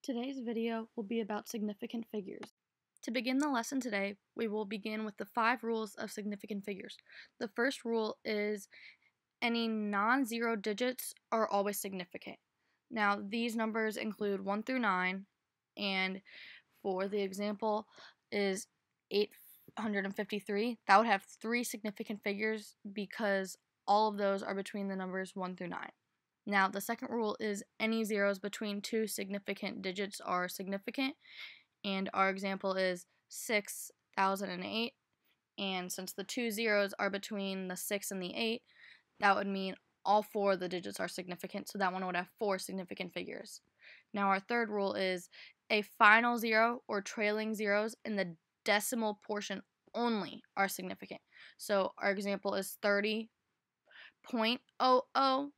Today's video will be about significant figures. To begin the lesson today, we will begin with the 5 rules of significant figures. The first rule is any non-zero digits are always significant. Now, these numbers include 1 through 9, and for the example is 853. That would have 3 significant figures because all of those are between the numbers 1 through 9. Now, the second rule is any zeros between 2 significant digits are significant, and our example is 6,008, and since the 2 zeros are between the 6 and the 8, that would mean all 4 of the digits are significant, so that one would have 4 significant figures. Now, our third rule is a final zero or trailing zeros in the decimal portion only are significant. So, our example is 30.00.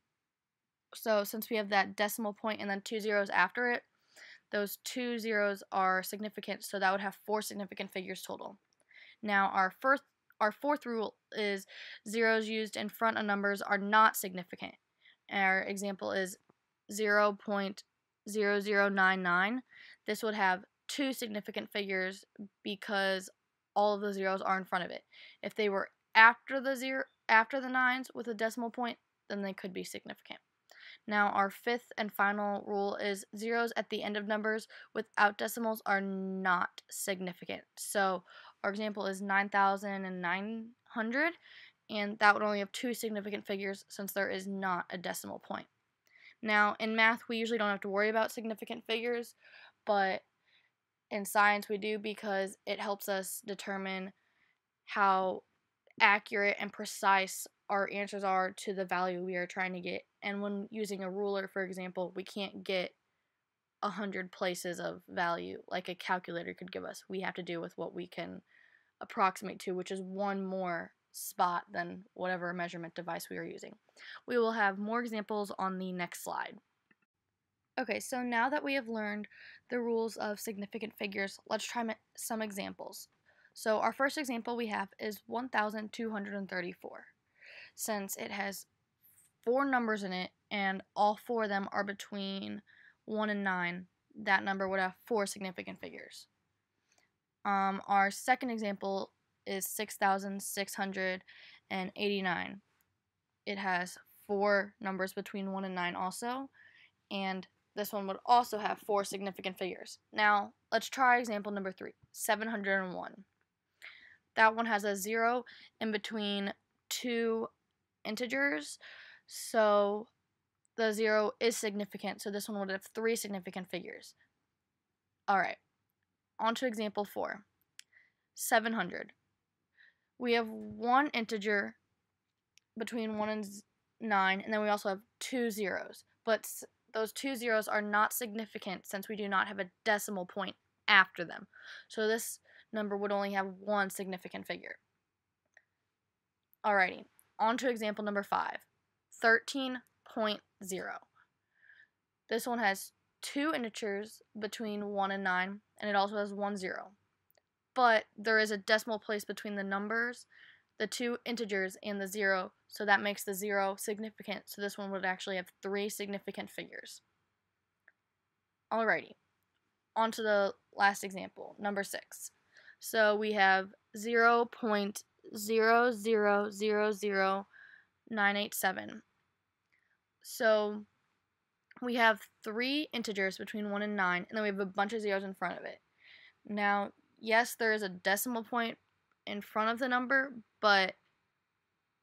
So since we have that decimal point and then 2 zeros after it, those 2 zeros are significant, so that would have 4 significant figures total. Now our fourth rule is zeros used in front of numbers are not significant. Our example is 0.0099. This would have 2 significant figures because all of the zeros are in front of it. If they were after the nines with a decimal point, then they could be significant. Now, our fifth and final rule is zeros at the end of numbers without decimals are not significant. So, our example is 9,900, and that would only have 2 significant figures since there is not a decimal point. Now, in math, we usually don't have to worry about significant figures, but in science we do because it helps us determine how accurate and precise our answers are to the value we are trying to get. And when using a ruler, for example, we can't get 100 places of value like a calculator could give us. We have to do with what we can approximate to, which is one more spot than whatever measurement device we are using. We will have more examples on the next slide. Okay, so now that we have learned the rules of significant figures, let's try some examples. So our first example we have is 1,234. Since it has 4 numbers in it and all 4 of them are between 1 and 9, that number would have 4 significant figures. Our second example is 6,689. It has 4 numbers between 1 and 9 also, and this one would also have 4 significant figures. Now, let's try example number 3, 701. That one has a 0 in between 2 integers, so the 0 is significant, so this one would have 3 significant figures. Alright, on to example 4, 700. We have 1 integer between 1 and 9, and then we also have 2 zeros, but those 2 zeros are not significant since we do not have a decimal point after them. So this number would only have 1 significant figure. Alrighty, on to example number 5, 13.0. This one has 2 integers between 1 and 9, and it also has 1 0. But there is a decimal place between the numbers, the 2 integers, and the 0, so that makes the 0 significant, so this one would actually have 3 significant figures. Alrighty, on to the last example, number 6. So we have 0.0000987. So we have 3 integers between 1 and 9, and then we have a bunch of zeros in front of it. Now, yes, there is a decimal point in front of the number, but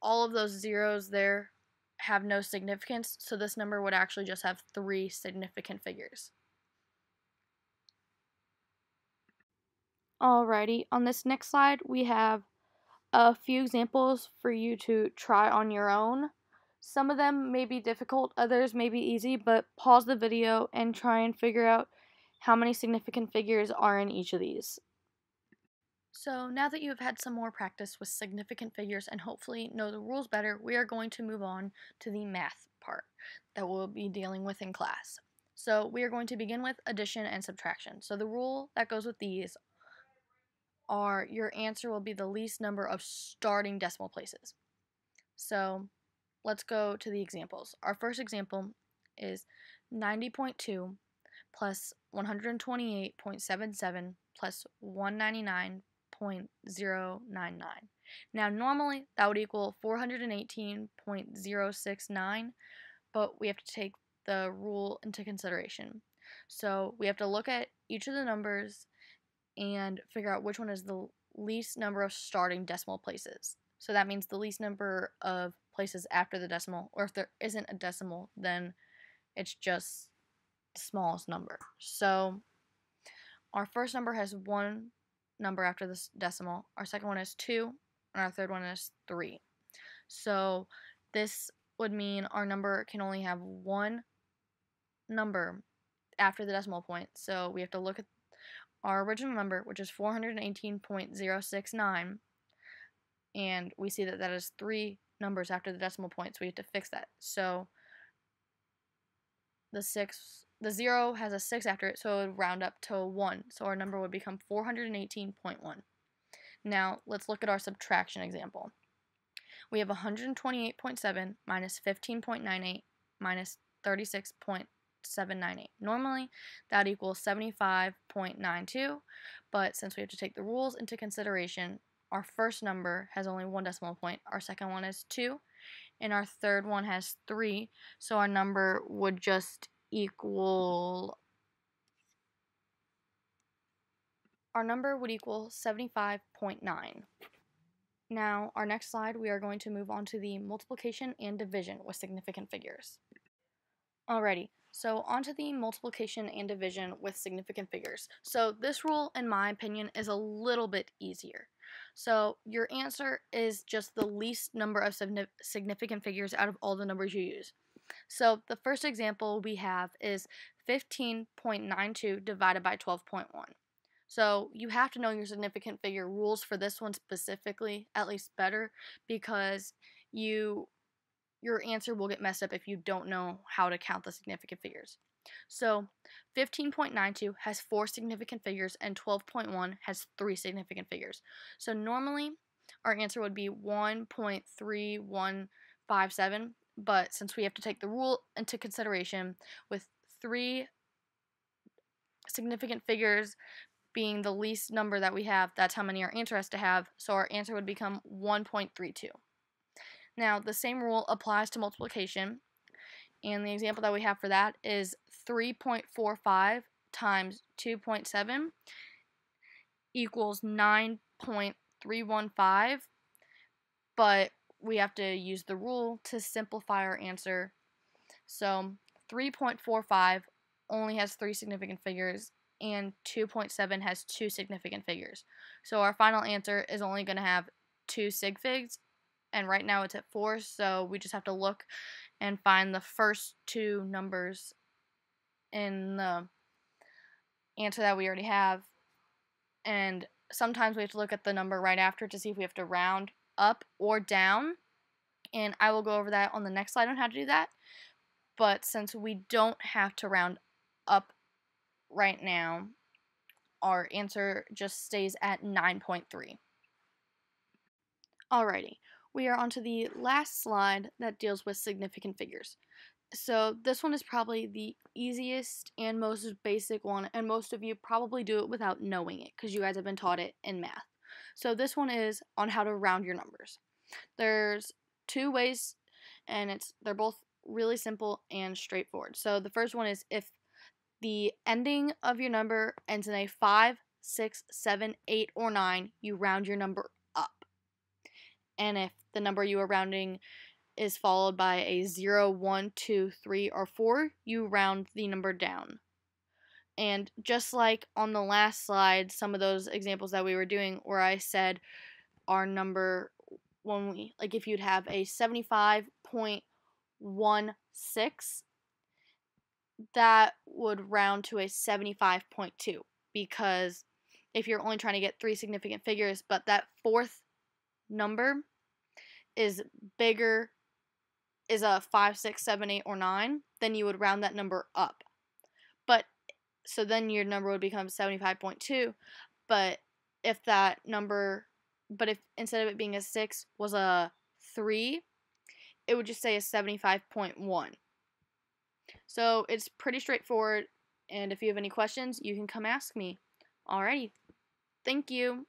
all of those zeros there have no significance, so this number would actually just have 3 significant figures. Alrighty, on this next slide we have a few examples for you to try on your own. Some of them may be difficult, others may be easy, but pause the video and try and figure out how many significant figures are in each of these. So now that you have had some more practice with significant figures and hopefully know the rules better, we are going to move on to the math part that we'll be dealing with in class. So we are going to begin with addition and subtraction. So the rule that goes with these are your answer will be the least number of starting decimal places. So let's go to the examples. Our first example is 90.2 plus 128.77 plus 199.099. Now, normally that would equal 418.069, but we have to take the rule into consideration. So we have to look at each of the numbers and figure out which one is the least number of starting decimal places. So that means the least number of places after the decimal, or if there isn't a decimal, then it's just the smallest number. So our first number has one number after this decimal, our second one is 2, and our third one is 3. So this would mean our number can only have one number after the decimal point. So we have to look at our original number, which is 418.069, and we see that that is 3 numbers after the decimal point, so we have to fix that. So the 0 has a 6 after it, so it would round up to 1. So our number would become 418.1. Now let's look at our subtraction example. We have 128.7 minus 15.98 minus 36.798. Normally that equals 75.92, but since we have to take the rules into consideration, our first number has only one decimal point, our second one is 2, and our third one has 3, so our number would just equal 75.9. Now, our next slide, we are going to move on to the multiplication and division with significant figures. Alrighty, so onto the multiplication and division with significant figures. So this rule, in my opinion, is a little bit easier. So your answer is just the least number of significant figures out of all the numbers you use. So the first example we have is 15.92 divided by 12.1. So you have to know your significant figure rules for this one specifically, at least better, because your answer will get messed up if you don't know how to count the significant figures. So 15.92 has 4 significant figures and 12.1 has 3 significant figures. So normally our answer would be 1.3157, but since we have to take the rule into consideration with 3 significant figures being the least number that we have, that's how many our answer has to have, so our answer would become 1.32. Now, the same rule applies to multiplication, and the example that we have for that is 3.45 times 2.7 equals 9.315, but we have to use the rule to simplify our answer. So 3.45 only has 3 significant figures, and 2.7 has 2 significant figures. So our final answer is only going to have 2 sig figs, and right now it's at 4, so we just have to look and find the first 2 numbers in the answer that we already have, and sometimes we have to look at the number right after to see if we have to round up or down, and I will go over that on the next slide on how to do that. But since we don't have to round up right now, our answer just stays at 9.3. Alrighty, we are on to the last slide that deals with significant figures. So this one is probably the easiest and most basic one, and most of you probably do it without knowing it because you guys have been taught it in math. So this one is on how to round your numbers. There's 2 ways, and they're both really simple and straightforward. So the first one is if the ending of your number ends in a 5, 6, 7, 8, or 9, you round your number up. And if the number you are rounding is followed by a 0, 1, 2, 3, or 4, you round the number down. And just like on the last slide, some of those examples that we were doing where I said our number, if you'd have a 75.16, that would round to a 75.2, because if you're only trying to get 3 significant figures, but that 4th number is bigger, is a 5, 6, 7, 8, or 9, then you would round that number up. But so then your number would become 75.2, but if instead of it being a 6 was a 3, it would just say a 75.1. So it's pretty straightforward. And if you have any questions, you can come ask me. Alrighty. Thank you.